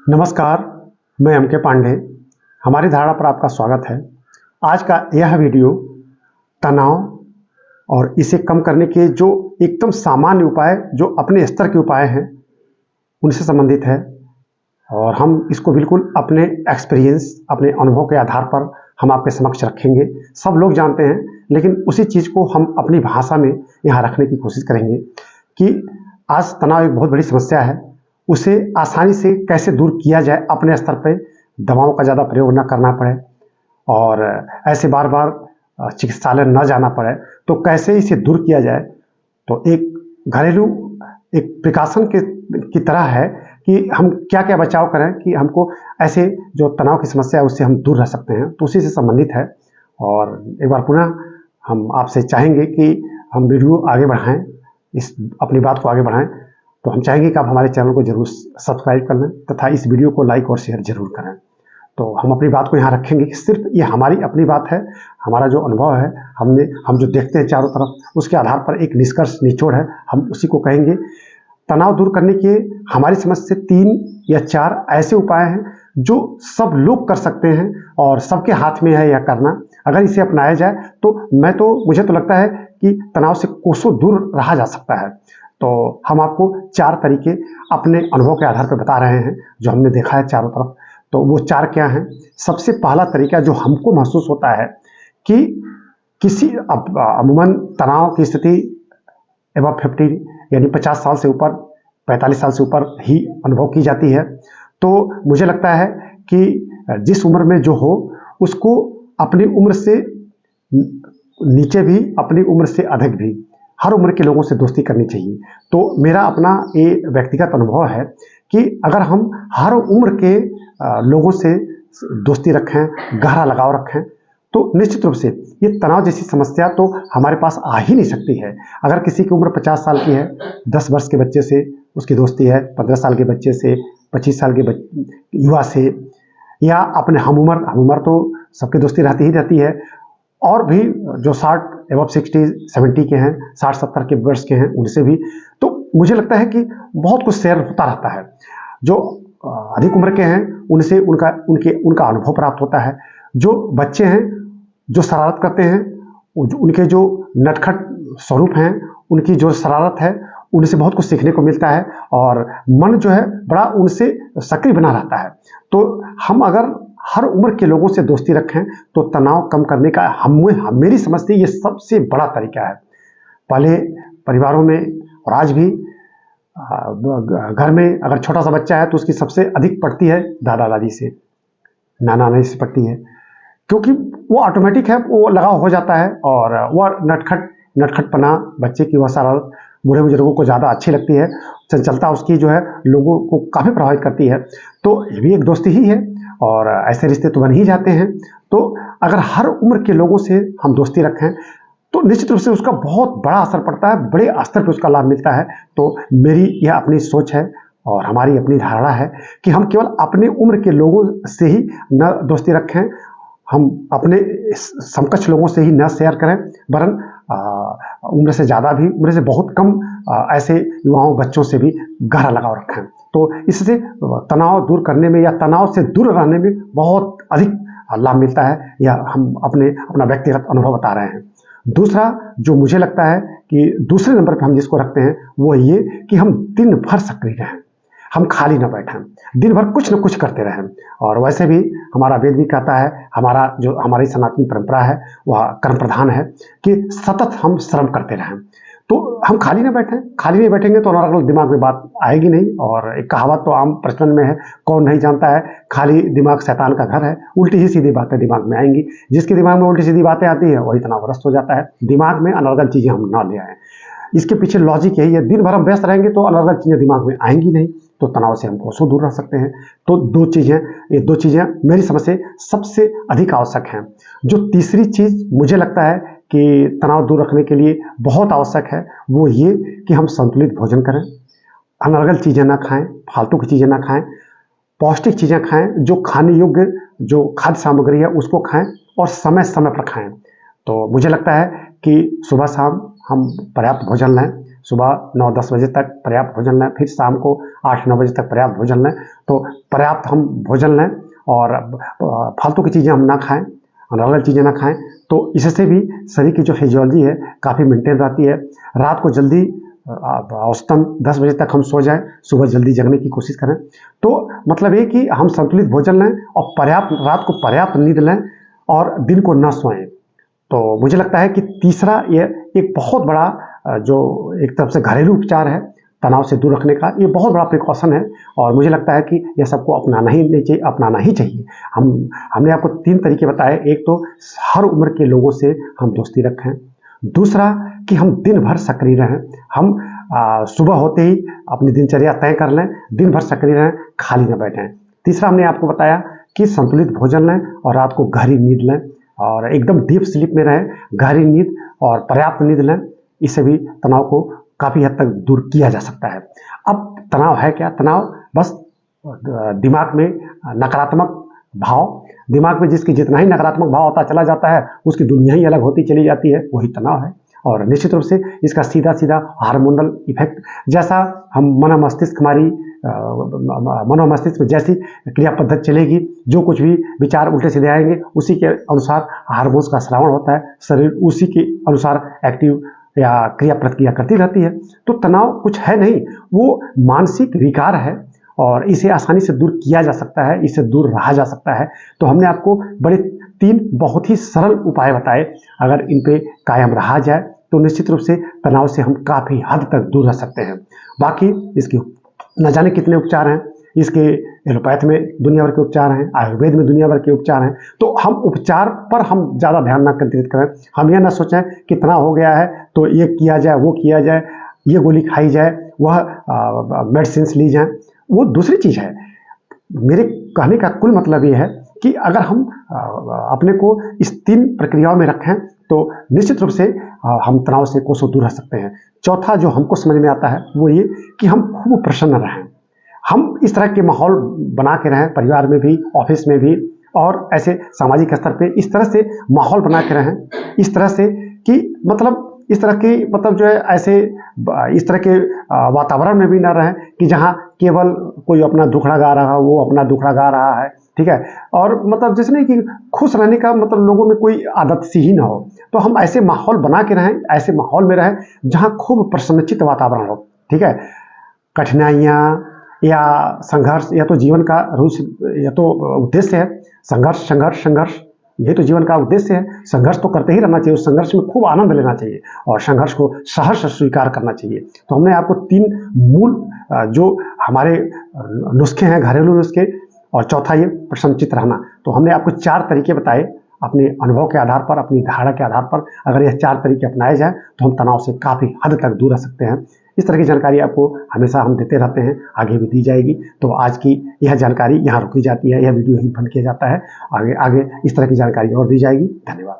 नमस्कार, मैं एम के पांडे। हमारी धारणा पर आपका स्वागत है। आज का यह वीडियो तनाव और इसे कम करने के जो एकदम सामान्य उपाय, जो अपने स्तर के उपाय हैं, उनसे संबंधित है। और हम इसको बिल्कुल अपने एक्सपीरियंस, अपने अनुभव के आधार पर हम आपके समक्ष रखेंगे। सब लोग जानते हैं, लेकिन उसी चीज़ को हम अपनी भाषा में यहाँ रखने की कोशिश करेंगे कि आज तनाव एक बहुत बड़ी समस्या है। उसे आसानी से कैसे दूर किया जाए, अपने स्तर पे दवाओं का ज़्यादा प्रयोग न करना पड़े और ऐसे बार बार चिकित्सालय न जाना पड़े, तो कैसे इसे दूर किया जाए। तो एक घरेलू एक प्रिकॉशन की तरह है कि हम क्या क्या बचाव करें कि हमको ऐसे जो तनाव की समस्या है उससे हम दूर रह सकते हैं। तो उसी से संबंधित है। और एक बार पुनः हम आपसे चाहेंगे कि हम वीडियो आगे बढ़ाएं, इस अपनी बात को आगे बढ़ाएं। तो हम चाहेंगे कि आप हमारे चैनल को जरूर सब्सक्राइब कर लें तथा इस वीडियो को लाइक और शेयर जरूर करें। तो हम अपनी बात को यहाँ रखेंगे कि सिर्फ ये हमारी अपनी बात है, हमारा जो अनुभव है, हम जो देखते हैं चारों तरफ, उसके आधार पर एक निष्कर्ष निचोड़ है, हम उसी को कहेंगे। तनाव दूर करने के हमारी समझ से 3 या 4 ऐसे उपाय हैं जो सब लोग कर सकते हैं और सबके हाथ में है यह करना। अगर इसे अपनाया जाए तो मुझे तो लगता है कि तनाव से कोसों दूर रहा जा सकता है। तो हम आपको 4 तरीके अपने अनुभव के आधार पर बता रहे हैं जो हमने देखा है चारों तरफ। तो वो 4 क्या हैं? सबसे पहला तरीका जो हमको महसूस होता है कि किसी अमूमन तनाव की स्थिति एबव 50 यानी 50 साल से ऊपर, 45 साल से ऊपर ही अनुभव की जाती है। तो मुझे लगता है कि जिस उम्र में जो हो, उसको अपनी उम्र से नीचे भी, अपनी उम्र से अधिक भी, हर उम्र के लोगों से दोस्ती करनी चाहिए। तो मेरा अपना ये व्यक्तिगत अनुभव है कि अगर हम हर उम्र के लोगों से दोस्ती रखें, गहरा लगाव रखें, तो निश्चित रूप से ये तनाव जैसी समस्या तो हमारे पास आ ही नहीं सकती है। अगर किसी की उम्र 50 साल की है, 10 वर्ष के बच्चे से उसकी दोस्ती है, 15 साल के बच्चे से, 25 साल के युवा से, या अपने हम उम्र तो सबकी दोस्ती रहती ही रहती है। और भी जो 60 एबव 60-70 के हैं, 60-70 के वर्ष के हैं, उनसे भी। तो मुझे लगता है कि बहुत कुछ शेयर होता रहता है। जो अधिक उम्र के हैं उनसे उनका अनुभव प्राप्त होता है। जो बच्चे हैं, जो शरारत करते हैं, उनके जो नटखट स्वरूप हैं, उनकी जो शरारत है, उनसे बहुत कुछ सीखने को मिलता है और मन जो है बड़ा उनसे सक्रिय बना रहता है। तो हम अगर हर उम्र के लोगों से दोस्ती रखें तो तनाव कम करने का मेरी समझ से ये सबसे बड़ा तरीका है। पहले परिवारों में और आज भी घर में अगर छोटा सा बच्चा है तो उसकी सबसे अधिक पड़ती है दादा दादी से, नाना नानी से पड़ती है, क्योंकि वो ऑटोमेटिक है, वो लगाव हो जाता है। और वह नटखटपना, बच्चे की वह शरारत बूढ़े बुजुर्गों को ज़्यादा अच्छी लगती है। चंचलता उसकी जो है लोगों को काफ़ी प्रभावित करती है। तो ये भी एक दोस्ती ही है और ऐसे रिश्ते तो बन ही जाते हैं। तो अगर हर उम्र के लोगों से हम दोस्ती रखें तो निश्चित रूप से उसका बहुत बड़ा असर पड़ता है, बड़े स्तर पर उसका लाभ मिलता है। तो मेरी यह अपनी सोच है और हमारी अपनी धारणा है कि हम केवल अपने उम्र के लोगों से ही न दोस्ती रखें, हम अपने समकक्ष लोगों से ही न शेयर करें, वरन उम्र से ज़्यादा भी, उम्र से बहुत कम ऐसे युवाओं, बच्चों से भी गहरा लगाव रखें। तो इससे तनाव दूर करने में या तनाव से दूर रहने में बहुत अधिक लाभ मिलता है। यह हम अपना व्यक्तिगत अनुभव बता रहे हैं। दूसरा जो मुझे लगता है कि दूसरे नंबर पर हम जिसको रखते हैं वो ये कि हम दिन भर सक्रिय रहें, हम खाली न बैठें, दिन भर कुछ न कुछ करते रहें। और वैसे भी हमारा वेद भी कहता है, हमारी सनातनी परंपरा है वह कर्म प्रधान है, कि सतत हम श्रम करते रहें। तो हम खाली न बैठें, खाली नहीं बैठेंगे तो अनर्गल दिमाग में बात आएगी नहीं। और एक कहावत तो आम प्रचलन में है, कौन नहीं जानता है, खाली दिमाग शैतान का घर है। उल्टी ही सीधी बातें दिमाग में आएंगी। जिसके दिमाग में उल्टी सीधी बातें आती है वही तनावग्रस्त हो जाता है। दिमाग में अनर्गल चीज़ें हम ना ले आएँ, इसके पीछे लॉजिक यही है। दिन भर हम व्यस्त रहेंगे तो अनर्गल चीज़ें दिमाग में आएंगी नहीं, तो तनाव से हम कोसों दूर रह सकते हैं। तो ये दो चीज़ें मेरी समझ से सबसे अधिक आवश्यक हैं। जो तीसरी चीज़ मुझे लगता है कि तनाव दूर रखने के लिए बहुत आवश्यक है, वो ये कि हम संतुलित भोजन करें, अनर्गल चीज़ें ना खाएं, फालतू की चीज़ें ना खाएं, पौष्टिक चीज़ें खाएं, जो खाने योग्य जो खाद्य सामग्री है उसको खाएं और समय समय पर खाएं। तो मुझे लगता है कि सुबह शाम हम पर्याप्त भोजन लें, सुबह 9-10 बजे तक पर्याप्त भोजन लें, फिर शाम को 8-9 बजे तक पर्याप्त भोजन लें। तो पर्याप्त हम भोजन लें और फालतू की चीज़ें हम ना खाएं, अनर्गल चीज़ें ना खाएं। तो इससे भी शरीर की जो फिजियोलॉजी है काफ़ी मेंटेन रहती है। रात को जल्दी औसतन 10 बजे तक हम सो जाएं, सुबह जल्दी जगने की कोशिश करें। तो मतलब ये कि हम संतुलित भोजन लें और रात को पर्याप्त नींद लें और दिन को न सोएं। तो मुझे लगता है कि तीसरा ये एक बहुत बड़ा जो एक तरफ से घरेलू उपचार है तनाव से दूर रखने का, ये बहुत बड़ा प्रिकॉशन है और मुझे लगता है कि यह सबको अपनाना ही चाहिए। हमने आपको 3 तरीके बताए। एक तो हर उम्र के लोगों से हम दोस्ती रखें। दूसरा कि हम दिन भर सक्रिय रहें। हम सुबह होते ही अपनी दिनचर्या तय कर लें, दिन भर सक्रिय रहें, खाली न बैठें। तीसरा हमने आपको बताया कि संतुलित भोजन लें और रात को गहरी नींद लें और एकदम डीप स्लीप में रहें। गहरी नींद और पर्याप्त नींद लें, इससे भी तनाव को काफ़ी हद तक दूर किया जा सकता है। अब तनाव है क्या? तनाव बस दिमाग में नकारात्मक भाव, दिमाग में जिसकी जितना ही नकारात्मक भाव होता चला जाता है उसकी दुनिया ही अलग होती चली जाती है, वही तनाव है। और निश्चित रूप से इसका सीधा सीधा हार्मोनल इफेक्ट, जैसा हम मनोमस्तिष्क में जैसी क्रिया पद्धति चलेगी, जो कुछ भी विचार उल्टे सीधे आएंगे उसी के अनुसार हार्मोन्स का स्रावण होता है, शरीर उसी के अनुसार एक्टिव या क्रिया प्रतिक्रिया करती रहती है। तो तनाव कुछ है नहीं, वो मानसिक विकार है और इसे आसानी से दूर किया जा सकता है, इससे दूर रहा जा सकता है। तो हमने आपको बड़े 3 बहुत ही सरल उपाय बताए। अगर इन पे कायम रहा जाए तो निश्चित रूप से तनाव से हम काफ़ी हद तक दूर रह सकते हैं। बाकी इसके न जाने कितने उपचार हैं, इसके एलोपैथ में दुनिया भर के उपचार हैं, आयुर्वेद में दुनिया भर के उपचार हैं। तो हम उपचार पर हम ज़्यादा ध्यान न केंद्रित करें। हम यह ना सोचें कि तनाव हो गया है तो ये किया जाए, वो किया जाए, ये गोली खाई जाए, वह मेडिसिन ली जाए, वो दूसरी चीज़ है। मेरे कहने का कुल मतलब ये है कि अगर हम अपने को इस 3 प्रक्रियाओं में रखें तो निश्चित रूप से हम तनाव से कोसों दूर रह सकते हैं। चौथा जो हमको समझ में आता है वो ये कि हम खूब प्रसन्न रहें। हम इस तरह के माहौल बना के रहें, परिवार में भी, ऑफिस में भी और ऐसे सामाजिक स्तर पे इस तरह से माहौल बना के रहें, इस तरह से कि मतलब इस तरह की मतलब जो है ऐसे इस तरह के वातावरण में भी ना रहें कि जहाँ केवल कोई अपना दुखड़ा गा रहा हो, वो अपना दुखड़ा गा रहा है, ठीक है। और मतलब जैसे नहीं कि खुश रहने का मतलब लोगों में कोई आदत सी ही ना हो। तो हम ऐसे माहौल बना के रहें, ऐसे माहौल में रहें जहाँ खूब प्रसन्नचित्त वातावरण हो, ठीक है। कठिनाइयाँ या संघर्ष या तो जीवन का या तो उद्देश्य है। संघर्ष संघर्ष संघर्ष ये तो जीवन का उद्देश्य है। संघर्ष तो करते ही रहना चाहिए, उस संघर्ष में खूब आनंद लेना चाहिए और संघर्ष को सहर्ष स्वीकार करना चाहिए। तो हमने आपको 3 मूल जो हमारे नुस्खे हैं, घरेलू नुस्खे, और चौथा ये प्रसन्नचित्त रहना। तो हमने आपको 4 तरीके बताए अपने अनुभव के आधार पर, अपनी धारणा के आधार पर। अगर यह 4 तरीके अपनाए जाएं तो हम तनाव से काफ़ी हद तक दूर रह सकते हैं। इस तरह की जानकारी आपको हमेशा हम देते रहते हैं, आगे भी दी जाएगी। तो आज की यह जानकारी यहाँ रुकी जाती है, यह वीडियो यहीं बंद किया जाता है। आगे इस तरह की जानकारी और दी जाएगी। धन्यवाद।